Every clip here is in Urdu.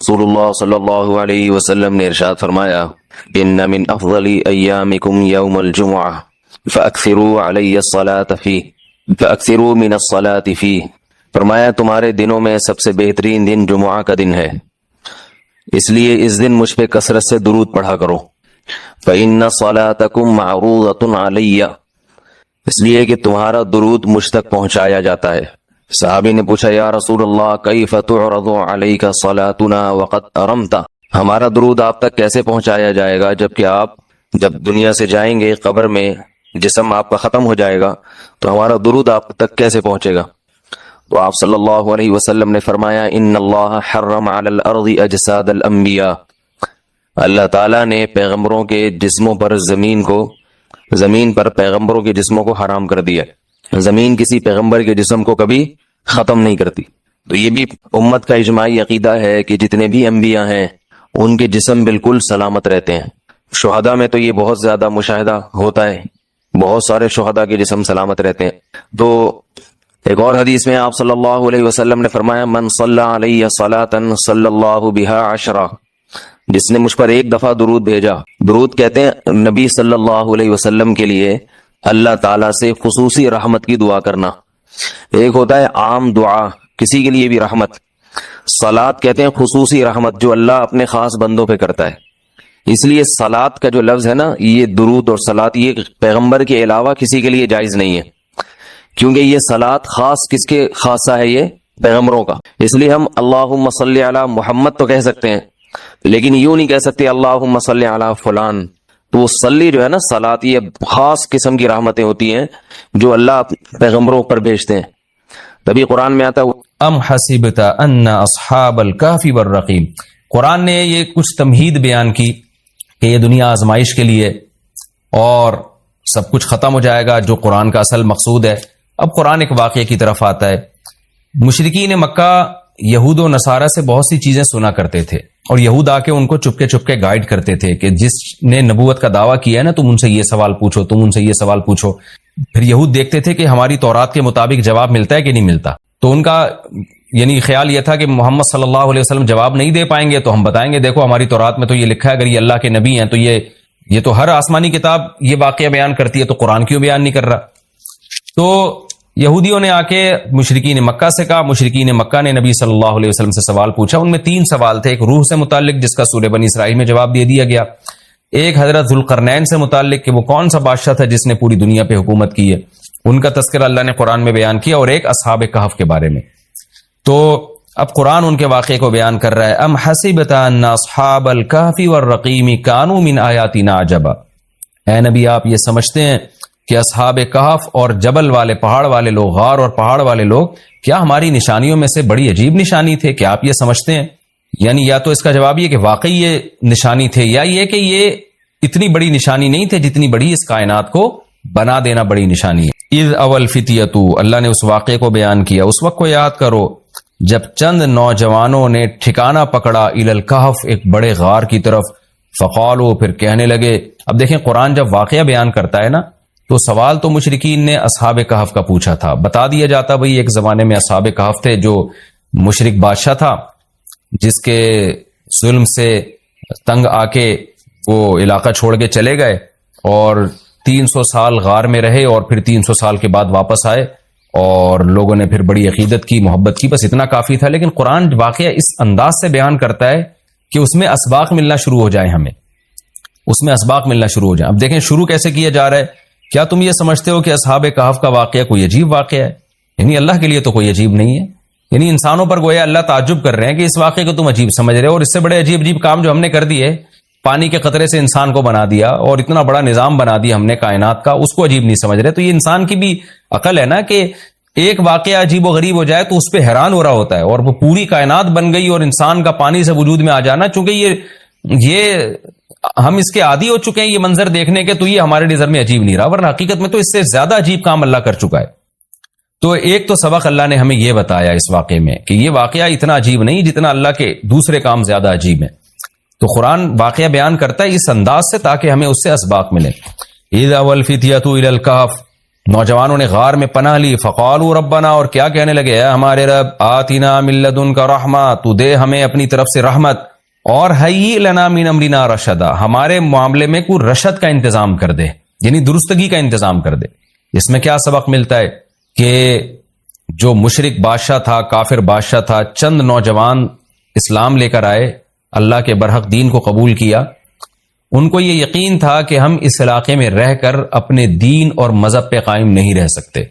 رسول اللہ صلی اللہ علیہ وسلم نے ارشاد فرمایا ان من افضل ایامکم یوم الجمعہ فاکثروا علی الصلاة فیہ فاکثروا من الصلاة فیہ، فرمایا تمہارے دنوں میں سب سے بہترین دن جمعہ کا دن ہے، اس لیے اس دن مجھ پہ کثرت سے درود پڑھا کرو۔ فإن صلاتکم معروضۃ علی، اس لیے کہ تمہارا درود مجھ تک پہنچایا جاتا ہے۔ صحابی نے پوچھا یا رسول اللہ کیف تعرض علیک صلاتنا وقد ارمت، ہمارا درود آپ تک کیسے پہنچایا جائے گا جبکہ آپ جب دنیا سے جائیں گے، قبر میں جسم آپ کا ختم ہو جائے گا، تو ہمارا درود آپ تک کیسے پہنچے گا؟ تو آپ صلی اللہ علیہ وسلم نے فرمایا ان اللہ حرم علی الارض اجساد الانبیاء، اللہ تعالیٰ نے پیغمبروں کے جسموں پر زمین پر پیغمبروں کے جسموں کو حرام کر دیا، زمین کسی پیغمبر کے جسم کو کبھی ختم نہیں کرتی۔ تو یہ بھی امت کا اجماعی عقیدہ ہے کہ جتنے بھی انبیاء ہیں ان کے جسم بالکل سلامت رہتے ہیں۔ شہداء میں تو یہ بہت زیادہ مشاہدہ ہوتا ہے، بہت سارے شہداء کے جسم سلامت رہتے ہیں۔ تو ایک اور حدیث میں آپ صلی اللہ علیہ وسلم نے فرمایا من صلی علی صلاۃ صلی اللہ بہا عشرہ، جس نے مجھ پر ایک دفعہ درود بھیجا، درود کہتے ہیں نبی صلی اللہ علیہ وسلم کے لیے اللہ تعالیٰ سے خصوصی رحمت کی دعا کرنا، ایک ہوتا ہے عام دعا کسی کے لیے بھی رحمت، صلات کہتے ہیں خصوصی رحمت جو اللہ اپنے خاص بندوں پہ کرتا ہے۔ اس لیے صلات کا جو لفظ ہے نا، یہ درود اور صلات یہ پیغمبر کے علاوہ کسی کے لیے جائز نہیں ہے، کیونکہ یہ صلات خاص کس کے خاصہ ہے؟ یہ پیغمبروں کا۔ اس لیے ہم اللہم صلی علی محمد تو کہہ سکتے ہیں، لیکن یوں نہیں کہہ سکتے اللہم صلی علی فلان۔ تو وہ صلی جو ہے نا، صلات یہ خاص قسم کی رحمتیں ہوتی ہیں جو اللہ پیغمبروں پر بھیجتے ہیں۔ تبھی قرآن میں آتا ہے ام حسبت ان اصحاب الکہف والرقیم، قرآن نے یہ کچھ تمہید بیان کی کہ یہ دنیا آزمائش کے لیے اور سب کچھ ختم ہو جائے گا جو قرآن کا اصل مقصود ہے۔ اب قرآن ایک واقعے کی طرف آتا ہے۔ مشرکین مکہ یہود و نصارہ سے بہت سی چیزیں سنا کرتے تھے، اور یہود آ کے ان کو چپکے چپکے گائیڈ کرتے تھے کہ جس نے نبوت کا دعویٰ کیا ہے نا، تم ان سے یہ سوال پوچھو، تم ان سے یہ سوال پوچھو۔ پھر یہود دیکھتے تھے کہ ہماری تورات کے مطابق جواب ملتا ہے کہ نہیں ملتا، تو ان کا یعنی خیال یہ تھا کہ محمد صلی اللہ علیہ وسلم جواب نہیں دے پائیں گے تو ہم بتائیں گے دیکھو ہماری تورات میں تو یہ لکھا ہے، اگر یہ اللہ کے نبی ہیں تو یہ تو ہر آسمانی کتاب یہ واقعہ بیان کرتی ہے، تو قرآن کیوں بیان نہیں کر رہا؟ تو یہودیوں نے آ کے مشرکین مکہ سے کہا، مشرکین مکہ نے نبی صلی اللہ علیہ وسلم سے سوال پوچھا۔ ان میں 3 سوال تھے، ایک روح سے متعلق جس کا سورہ بنی اسرائیل میں جواب دے دیا گیا، ایک حضرت ذوالقرنین سے متعلق کہ وہ کون سا بادشاہ تھا جس نے پوری دنیا پہ حکومت کی ہے، ان کا تذکرہ اللہ نے قرآن میں بیان کیا، اور ایک اصحاب کہف کے بارے میں۔ تو اب قرآن ان کے واقعے کو بیان کر رہا ہے۔ ام حسبت ان اصحاب الکہف والرقیم کانوا من آیاتنا عجبا، اے نبی آپ یہ سمجھتے ہیں کہ اصحاب کہف اور جبل والے پہاڑ والے لوگ، غار اور پہاڑ والے لوگ کیا ہماری نشانیوں میں سے بڑی عجیب نشانی تھے؟ کیا آپ یہ سمجھتے ہیں؟ یعنی یا تو اس کا جواب یہ کہ واقعی یہ نشانی تھے، یا یہ کہ یہ اتنی بڑی نشانی نہیں تھے جتنی بڑی اس کائنات کو بنا دینا بڑی نشانی ہے۔ اذ اول فتیتو، اللہ نے اس واقعے کو بیان کیا، اس وقت کو یاد کرو جب چند نوجوانوں نے ٹھکانہ پکڑا الی الکہف، ایک بڑے غار کی طرف، فقالو، پھر کہنے لگے۔ اب دیکھیں قرآن جب واقعہ بیان کرتا ہے نا، تو سوال تو مشرکین نے اصحاب کہف کا پوچھا تھا، بتا دیا جاتا بھئی ایک زمانے میں اصحاب کہف تھے جو مشرک بادشاہ تھا جس کے ظلم سے تنگ آ کے وہ علاقہ چھوڑ کے چلے گئے، اور 300 سال غار میں رہے، اور پھر 300 سال کے بعد واپس آئے اور لوگوں نے پھر بڑی عقیدت کی، محبت کی، بس اتنا کافی تھا۔ لیکن قرآن واقعہ اس انداز سے بیان کرتا ہے کہ اس میں اسباق ملنا شروع ہو جائیں، ہمیں اس میں اسباق ملنا شروع ہو جائیں۔ اب دیکھیں شروع کیسے کیا جا رہا ہے۔ کیا تم یہ سمجھتے ہو کہ اصحاب کہف کا واقعہ کوئی عجیب واقعہ ہے؟ یعنی اللہ کے لیے تو کوئی عجیب نہیں ہے، یعنی انسانوں پر گویا اللہ تعجب کر رہے ہیں کہ اس واقعے کو تم عجیب سمجھ رہے ہو، اور اس سے بڑے عجیب عجیب کام جو ہم نے کر دیے، پانی کے قطرے سے انسان کو بنا دیا اور اتنا بڑا نظام بنا دیا ہم نے کائنات کا، اس کو عجیب نہیں سمجھ رہے۔ تو یہ انسان کی بھی عقل ہے نا کہ ایک واقعہ عجیب و غریب ہو جائے تو اس پہ حیران ہو رہا ہوتا ہے، اور وہ پوری کائنات بن گئی اور انسان کا پانی سے وجود میں آ جانا، چونکہ یہ ہم اس کے عادی ہو چکے ہیں یہ منظر دیکھنے کے، تو یہ ہمارے نظر میں عجیب نہیں رہا، ورنہ حقیقت میں تو اس سے زیادہ عجیب کام اللہ کر چکا ہے۔ تو ایک تو سبق اللہ نے ہمیں یہ بتایا اس واقعے میں کہ یہ واقعہ اتنا عجیب نہیں جتنا اللہ کے دوسرے کام زیادہ عجیب ہیں۔ تو قرآن واقعہ بیان کرتا ہے اس انداز سے تاکہ ہمیں اس سے اسباق ملیں۔ اذ اول فتیۃ الی الکہف، نوجوانوں نے غار میں پناہ لی، فقالوا ربنا، اور کیا کہنے لگے، اے ہمارے رب، آتنا من لدنک رحمہ، تو دے ہمیں اپنی طرف سے رحمت، اور ہیئ لنا من امرنا رشدا، ہمارے معاملے میں کوئی رشد کا انتظام کر دے، یعنی درستگی کا انتظام کر دے۔ اس میں کیا سبق ملتا ہے کہ جو مشرک بادشاہ تھا، کافر بادشاہ تھا، چند نوجوان اسلام لے کر آئے، اللہ کے برحق دین کو قبول کیا، ان کو یہ یقین تھا کہ ہم اس علاقے میں رہ کر اپنے دین اور مذہب پہ قائم نہیں رہ سکتے،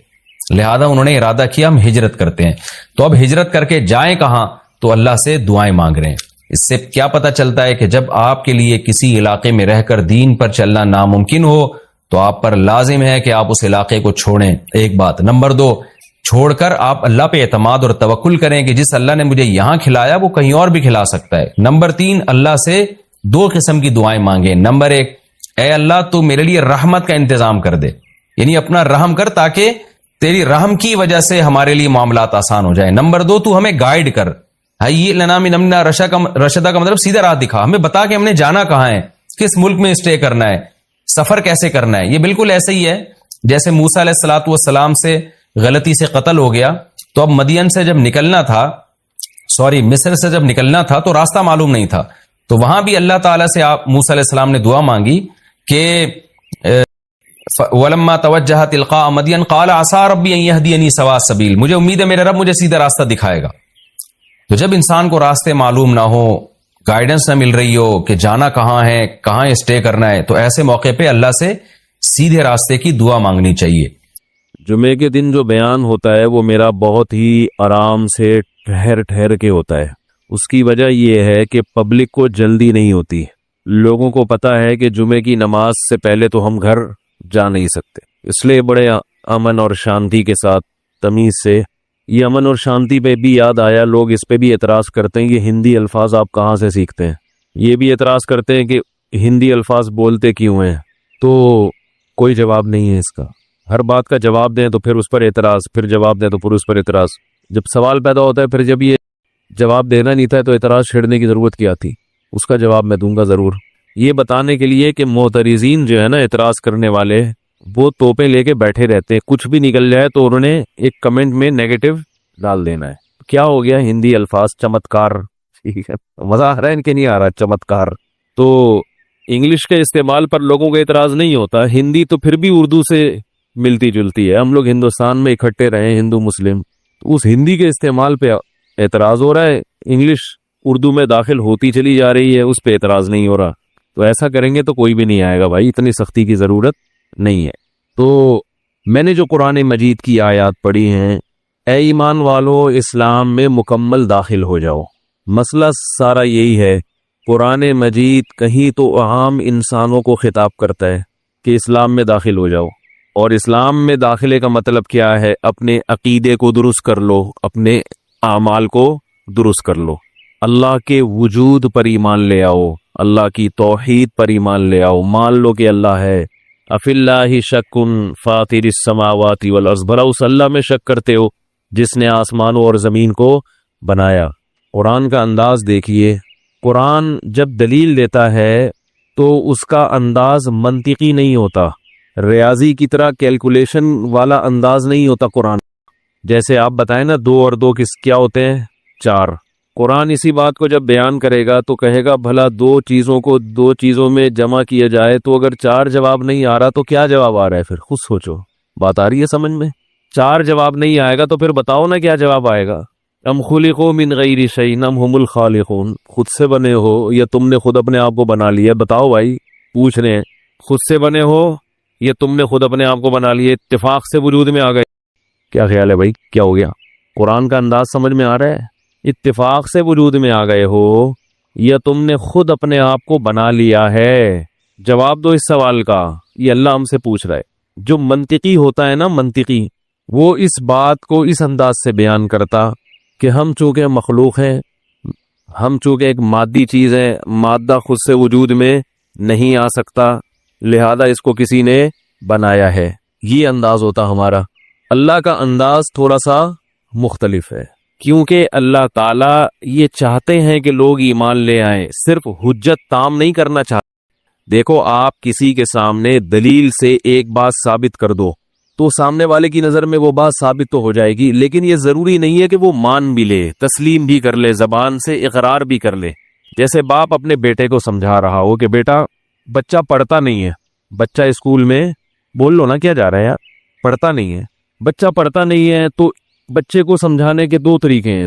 لہذا انہوں نے ارادہ کیا ہم ہجرت کرتے ہیں۔ تو اب ہجرت کر کے جائیں کہاں؟ تو اللہ سے دعائیں مانگ رہے ہیں۔ اس سے کیا پتہ چلتا ہے کہ جب آپ کے لیے کسی علاقے میں رہ کر دین پر چلنا ناممکن ہو تو آپ پر لازم ہے کہ آپ اس علاقے کو چھوڑیں، ایک بات۔ نمبر 2، چھوڑ کر آپ اللہ پہ اعتماد اور توکل کریں کہ جس اللہ نے مجھے یہاں کھلایا وہ کہیں اور بھی کھلا سکتا ہے۔ نمبر 3، اللہ سے 2 قسم کی دعائیں مانگیں۔ نمبر 1، اے اللہ تو میرے لیے رحمت کا انتظام کر دے، یعنی اپنا رحم کر تاکہ تیری رحم کی وجہ سے ہمارے لیے معاملات آسان ہو جائیں۔ نمبر 2، تو ہمیں گائیڈ کر، یہ لنا من امرنا رشدا کا مطلب سیدھا راہ دکھا، ہمیں بتا کہ ہم نے جانا کہاں ہے، کس ملک میں اسٹے کرنا ہے، سفر کیسے کرنا ہے۔ یہ بالکل ایسے ہی ہے جیسے موسیٰ علیہ الصلوۃ والسلام سے غلطی سے قتل ہو گیا، تو اب مدین سے جب نکلنا تھا، مصر سے جب نکلنا تھا تو راستہ معلوم نہیں تھا، تو وہاں بھی اللہ تعالیٰ سے آپ موسیٰ علیہ السلام نے دعا مانگی کہ وَلَمَّا تَوَجَّهَ تِلْقَاءَ مَدْيَنَ قَالَ عَسَىٰ رَبِّي أَن يَهْدِيَنِي سَوَاءَ السَّبِيلِ، مجھے امید ہے میرے رب مجھے سیدھا راستہ دکھائے گا۔ تو جب انسان کو راستے معلوم نہ ہو، گائیڈنس نہ مل رہی ہو کہ جانا کہاں ہے، کہاں اسٹے کرنا ہے، تو ایسے موقع پہ اللہ سے سیدھے راستے کی دعا مانگنی چاہیے۔ جمعے کے دن جو بیان ہوتا ہے وہ میرا بہت ہی آرام سے ٹھہر ٹھہر کے ہوتا ہے۔ اس کی وجہ یہ ہے کہ پبلک کو جلدی نہیں ہوتی، لوگوں کو پتا ہے کہ جمعے کی نماز سے پہلے تو ہم گھر جا نہیں سکتے، اس لیے بڑے امن اور شانتی کے ساتھ تمیز سے، یہ امن اور شانتی پہ بھی یاد آیا، لوگ اس پہ بھی اعتراض کرتے ہیں کہ ہندی الفاظ آپ کہاں سے سیکھتے ہیں، یہ بھی اعتراض کرتے ہیں کہ ہندی الفاظ بولتے کیوں ہیں، تو کوئی جواب نہیں ہے اس کا۔ ہر بات کا جواب دیں تو پھر اس پر اعتراض، پھر جواب دیں تو پھر اس پر اعتراض، جب سوال پیدا ہوتا ہے پھر جب یہ جواب دینا نہیں تھا تو اعتراض چھیڑنے کی ضرورت کیا تھی؟ اس کا جواب میں دوں گا ضرور، یہ بتانے کے لیے کہ معترضین جو ہے نا، اعتراض کرنے والے، وہ توپیں لے کے بیٹھے رہتے ہیں، کچھ بھی نکل جائے تو انہوں نے ایک کمنٹ میں نیگیٹو ڈال دینا ہے۔ کیا ہو گیا؟ ہندی الفاظ چمتکار، ٹھیک ہے، مزہ آ رہا ہے ان کے؟ نہیں آ رہا چمتکار؟ تو انگلش کے استعمال پر لوگوں کو اعتراض نہیں ہوتا، ہندی تو پھر بھی اردو سے ملتی جلتی ہے، ہم لوگ ہندوستان میں اکٹھے رہے ہندو مسلم، تو اس ہندی کے استعمال پہ اعتراض ہو رہا ہے، انگلش اردو میں داخل ہوتی چلی جا رہی ہے، اس پہ اعتراض نہیں ہو رہا۔ تو ایسا کریں گے تو کوئی بھی نہیں آئے گا بھائی، اتنی سختی کی ضرورت نہیں ہے۔ تو میں نے جو قرآن مجید کی آیات پڑھی ہیں، اے ایمان والو اسلام میں مکمل داخل ہو جاؤ، مسئلہ سارا یہی ہے۔ قرآن مجید کہیں تو عام انسانوں کو خطاب کرتا ہے کہ اسلام میں داخل ہو جاؤ، اور اسلام میں داخلے کا مطلب کیا ہے؟ اپنے عقیدے کو درست کر لو، اپنے اعمال کو درست کر لو، اللہ کے وجود پر ایمان لے آؤ، اللہ کی توحید پر ایمان لے آؤ، مان لو کہ اللہ ہے۔ افی اللہ شک فاطر السماوات والارض، بھلا اس اللہ میں شک کرتے ہو جس نے آسمانوں اور زمین کو بنایا۔ قرآن کا انداز دیکھیے، قرآن جب دلیل دیتا ہے تو اس کا انداز منطقی نہیں ہوتا، ریاضی کی طرح کیلکولیشن والا انداز نہیں ہوتا قرآن۔ جیسے آپ بتائیں نا 2 اور 2 کیا ہوتے ہیں؟ 4۔ قرآن اسی بات کو جب بیان کرے گا تو کہے گا بھلا 2 چیزوں کو 2 چیزوں میں جمع کیا جائے تو اگر 4 جواب نہیں آ رہا تو کیا جواب آ رہا ہے؟ پھر خود سوچو، بات آ رہی ہے سمجھ میں؟ 4 جواب نہیں آئے گا تو پھر بتاؤ نا کیا جواب آئے گا؟ ام خلقوا من غیر شیء ام هم الخالقون، خود سے بنے ہو یا تم نے خود اپنے آپ کو بنا لیا؟ بتاؤ بھائی، پوچھ رہے ہیں، خود سے بنے ہو یا تم نے خود اپنے آپ کو بنا لیا، اتفاق سے وجود میں آ گئے؟ کیا خیال ہے بھائی، کیا ہو گیا؟ قرآن کا انداز سمجھ میں آ رہا ہے؟ اتفاق سے وجود میں آ گئے ہو یا تم نے خود اپنے آپ کو بنا لیا ہے؟ جواب دو اس سوال کا، یہ اللہ ہم سے پوچھ رہا ہے۔ جو منطقی ہوتا ہے نا، منطقی، وہ اس بات کو اس انداز سے بیان کرتا کہ ہم چونکہ مخلوق ہیں، ہم چونکہ ایک مادی چیز ہے، مادہ خود سے وجود میں نہیں آ سکتا، لہذا اس کو کسی نے بنایا ہے، یہ انداز ہوتا ہمارا۔ اللہ کا انداز تھوڑا سا مختلف ہے، کیونکہ اللہ تعالیٰ یہ چاہتے ہیں کہ لوگ ایمان لے آئیں، صرف حجت تام نہیں کرنا چاہتے۔ دیکھو، آپ کسی کے سامنے دلیل سے ایک بات ثابت کر دو تو سامنے والے کی نظر میں وہ بات ثابت تو ہو جائے گی، لیکن یہ ضروری نہیں ہے کہ وہ مان بھی لے، تسلیم بھی کر لے، زبان سے اقرار بھی کر لے۔ جیسے باپ اپنے بیٹے کو سمجھا رہا ہو کہ بیٹا بچہ پڑھتا نہیں ہے، بچہ اسکول میں بول لو نا کیا جا رہا ہے یار، پڑھتا نہیں ہے، بچہ پڑھتا نہیں ہے، تو بچے کو سمجھانے کے دو طریقے ہیں۔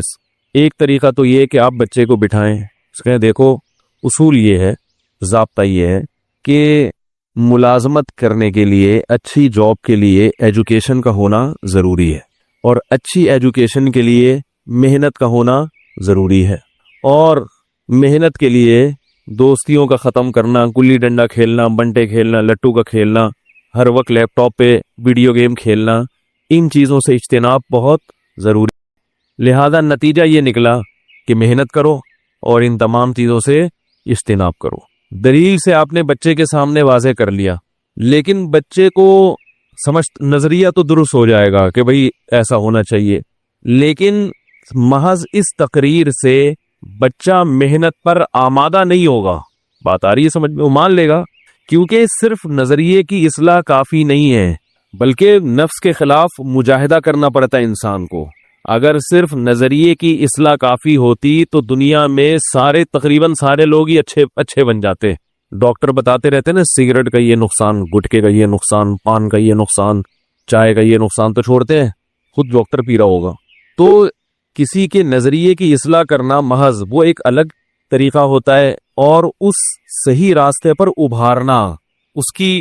ایک طریقہ تو یہ کہ آپ بچے کو بٹھائیں، اس کہیں دیکھو اصول یہ ہے، ضابطہ یہ ہے کہ ملازمت کرنے کے لیے، اچھی جاب کے لیے ایجوکیشن کا ہونا ضروری ہے، اور اچھی ایجوکیشن کے لیے محنت کا ہونا ضروری ہے، اور محنت کے لیے دوستیوں کا ختم کرنا، گلی ڈنڈا کھیلنا، بنٹے کھیلنا، لٹو کا کھیلنا، ہر وقت لیپ ٹاپ پہ ویڈیو گیم کھیلنا، ان چیزوں سے اجتناب بہت ضروری ہے۔ لہذا نتیجہ یہ نکلا کہ محنت کرو اور ان تمام چیزوں سے اجتناب کرو۔ دلیل سے آپ نے بچے کے سامنے واضح کر لیا، لیکن بچے کو سمجھ نظریہ تو درست ہو جائے گا کہ بھئی ایسا ہونا چاہیے، لیکن محض اس تقریر سے بچہ محنت پر آمادہ نہیں ہوگا۔ بات آ رہی ہے سمجھ میں؟ وہ مان لے گا، کیونکہ صرف نظریے کی اصلاح کافی نہیں ہے، بلکہ نفس کے خلاف مجاہدہ کرنا پڑتا ہے انسان کو۔ اگر صرف نظریے کی اصلاح کافی ہوتی تو دنیا میں تقریباً سارے لوگ ہی اچھے بن جاتے۔ ڈاکٹر بتاتے رہتے نا سگریٹ کا یہ نقصان، گٹکے کا یہ نقصان، پان کا یہ نقصان، چائے کا یہ نقصان، تو چھوڑتے ہیں، خود ڈاکٹر پی رہا ہوگا۔ تو کسی کے نظریے کی اصلاح کرنا محض وہ ایک الگ طریقہ ہوتا ہے، اور اس صحیح راستے پر ابھارنا، اس کی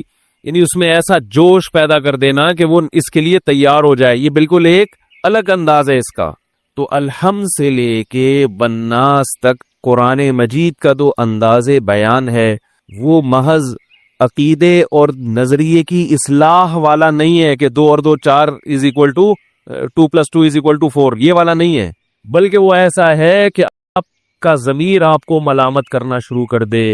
یعنی اس میں ایسا جوش پیدا کر دینا کہ وہ اس کے لیے تیار ہو جائے، یہ بالکل ایک الگ انداز ہے اس کا۔ تو الحمد سے لے کے والناس تک قرآن مجید کا جو انداز بیان ہے وہ محض عقیدے اور نظریے کی اصلاح والا نہیں ہے کہ 2 اور 2 4 = 2 + 2 = 4، یہ والا نہیں ہے، بلکہ وہ ایسا ہے کہ آپ کا ضمیر آپ کو ملامت کرنا شروع کر دے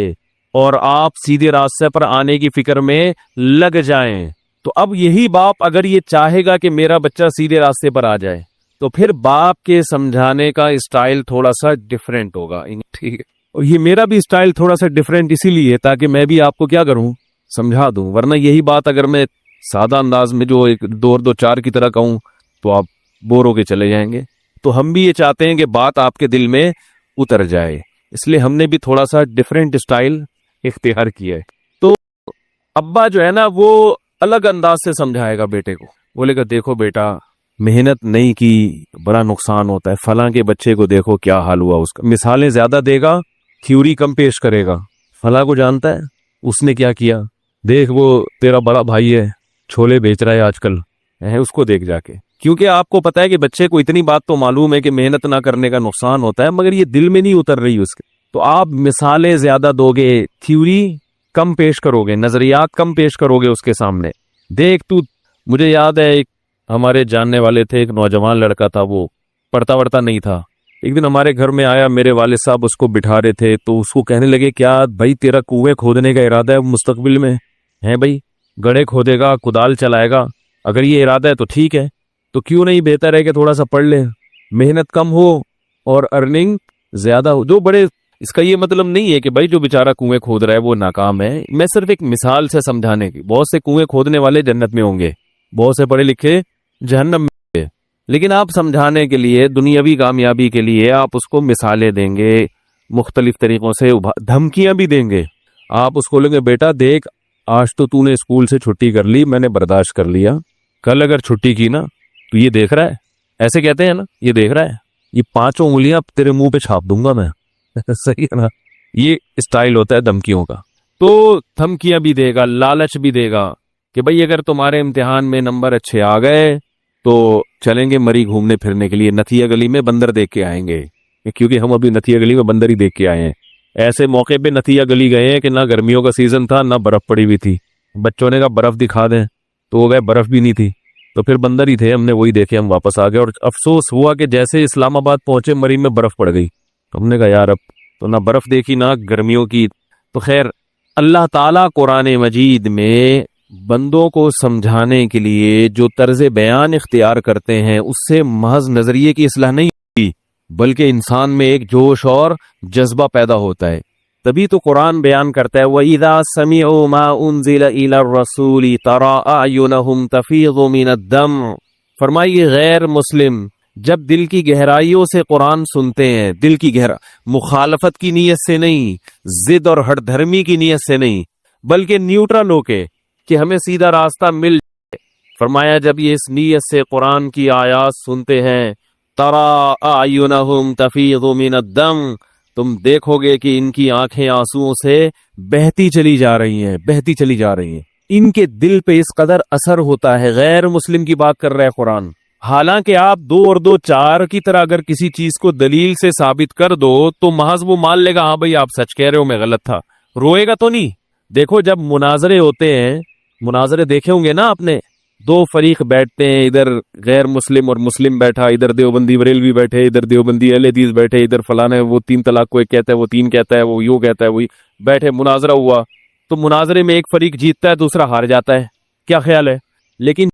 اور آپ سیدھے راستے پر آنے کی فکر میں لگ جائیں۔ تو اب یہی باپ اگر یہ چاہے گا کہ میرا بچہ سیدھے راستے پر آ جائے، تو پھر باپ کے سمجھانے کا اسٹائل تھوڑا سا ڈیفرنٹ ہوگا، ٹھیک ہے؟ اور یہ میرا بھی اسٹائل تھوڑا سا ڈیفرنٹ اسی لیے تاکہ میں بھی آپ کو کیا کروں، سمجھا دوں، ورنہ یہی بات اگر میں سادہ انداز میں جو 2 اور 2 4 کی طرح کہوں تو آپ بور ہو کے چلے جائیں گے۔ تو ہم بھی یہ چاہتے ہیں کہ بات آپ کے دل میں اتر جائے، اس لیے ہم نے بھی تھوڑا سا ڈیفرنٹ اسٹائل اختیار کیا ہے۔ تو ابا جو ہے نا وہ الگ انداز سے سمجھائے گا بیٹے کو، بولے گا دیکھو بیٹا محنت نہیں کی بڑا نقصان ہوتا ہے، فلاں کے بچے کو دیکھو کیا حال ہوا اس کا، مثالیں زیادہ دے گا، تھیوری کم پیش کرے گا۔ فلاں کو جانتا ہے اس نے کیا کیا، دیکھ وہ تیرا بڑا بھائی ہے چھولے بیچ رہا ہے آج کل، اس کو دیکھ جا کے، کیونکہ آپ کو پتا ہے کہ بچے کو اتنی بات تو معلوم ہے کہ محنت نہ کرنے کا نقصان ہوتا ہے، مگر یہ دل میں نہیں اتر رہی اس کے، تو آپ مثالیں زیادہ دو گے، تھیوری کم پیش کرو گے، نظریات کم پیش کرو گے اس کے سامنے۔ دیکھ تو، مجھے یاد ہے ایک ہمارے جاننے والے تھے، ایک نوجوان لڑکا تھا، وہ پڑھتا وڑھتا نہیں تھا، ایک دن ہمارے گھر میں آیا، میرے والد صاحب اس کو بٹھا رہے تھے، تو اس کو کہنے لگے کیا بھائی تیرا کنویں کھودنے کا ارادہ ہے مستقبل میں؟ ہے بھائی، گڑھے کھودے گا، کدال چلائے گا، اگر یہ ارادہ ہے تو ٹھیک ہے، تو کیوں نہیں بہتر ہے کہ تھوڑا سا پڑھ لے، محنت کم ہو اور ارننگ زیادہ ہو۔ جو بڑے، اس کا یہ مطلب نہیں ہے کہ بھائی جو بیچارہ کنویں کھود رہا ہے وہ ناکام ہے، میں صرف ایک مثال سے سمجھانے کی، بہت سے کنویں کھودنے والے جنت میں ہوں گے، بہت سے پڑھے لکھے جہنم میں ہوں گے، لیکن آپ سمجھانے کے لیے، دنیاوی کامیابی کے لیے آپ اس کو مثالیں دیں گے، مختلف طریقوں سے دھمکیاں بھی دیں گے، آپ اس کو لیں گے بیٹا دیکھ آج تو نے اسکول سے چھٹی کر لی، میں نے برداشت کر لیا، کل اگر چھٹی کی نا تو یہ دیکھ رہا ہے، ایسے کہتے ہیں نا، یہ دیکھ رہا ہے، یہ 5 انگلیاں تیرے منہ پہ چھاپ دوں گا میں، صحیح ہے نا؟ یہ اسٹائل ہوتا ہے دھمکیوں کا۔ تو دھمکیاں بھی دے گا، لالچ بھی دے گا کہ بھئی اگر تمہارے امتحان میں نمبر اچھے آ گئے تو چلیں گے مری گھومنے پھرنے کے لیے، نتھیا گلی میں بندر دیکھ کے آئیں گے، کیونکہ ہم ابھی نتھیا گلی میں بندر ہی دیکھ کے آئے ہیں۔ ایسے موقع پہ نتھیا گلی گئے ہیں کہ نہ گرمیوں کا سیزن تھا، نہ برف پڑی ہوئی تھی، بچوں نے کہا برف دکھا دیں، تو وہ گئے، برف بھی نہیں تھی، تو پھر بندر ہی تھے، ہم نے وہی دیکھے، ہم واپس آ گئے، اور افسوس ہوا کہ جیسے اسلام آباد پہنچے مری میں برف پڑ گئی، ہم نے کہا یار اب تو نہ برف دیکھی نہ گرمیوں کی۔ تو خیر، اللہ تعالیٰ قرآن مجید میں بندوں کو سمجھانے کے لیے جو طرز بیان اختیار کرتے ہیں اس سے محض نظریے کی اصلاح نہیں ہوتی، بلکہ انسان میں ایک جوش اور جذبہ پیدا ہوتا ہے۔ تبھی تو قرآن بیان کرتا ہے وَإِذَا سَمِعُوا مَا أُنزِلَ إِلَى الرَّسُولِ تَرَىٰ أَعْيُنَهُمْ تَفِيضُ مِنَ الدَّمْعِ۔ فرمائیے غیر مسلم جب دل کی گہرائیوں سے قرآن سنتے ہیں، دل کی مخالفت کی نیت سے نہیں، ضد اور ہٹ دھرمی کی نیت سے نہیں، بلکہ نیوٹرل ہو کے کہ ہمیں سیدھا راستہ مل جائے، فرمایا جب یہ اس نیت سے قرآن کی آیات سنتے ہیں تَرَىٰ أَعْيُنَهُمْ تَفِيضُ مِنَ الدَّمْعِ، تم دیکھو گے کہ ان کی آنکھیں آنسوؤں سے بہتی چلی جا رہی ہیں، بہتی چلی جا رہی ہیں، ان کے دل پہ اس قدر اثر ہوتا ہے۔ غیر مسلم کی بات کر رہا ہے قرآن، حالانکہ آپ 2 اور 2 4 کی طرح اگر کسی چیز کو دلیل سے ثابت کر دو تو محض وہ مان لے گا ہاں بھائی آپ سچ کہہ رہے ہو، میں غلط تھا، روئے گا تو نہیں۔ دیکھو جب مناظرے ہوتے ہیں، مناظرے دیکھے ہوں گے نا آپ نے، 2 فریق بیٹھتے ہیں، ادھر غیر مسلم اور مسلم بیٹھا، ادھر دیوبندی بریلوی بیٹھے، ادھر دیوبندی اہل حدیث بیٹھے، ادھر فلانا وہ 3 طلاق کو ایک کہتا ہے، وہ 3 کہتا ہے، وہ یوں کہتا ہے، وہی بیٹھے مناظرہ ہوا، تو مناظرے میں ایک فریق جیتتا ہے، دوسرا ہار جاتا ہے، کیا خیال ہے؟ لیکن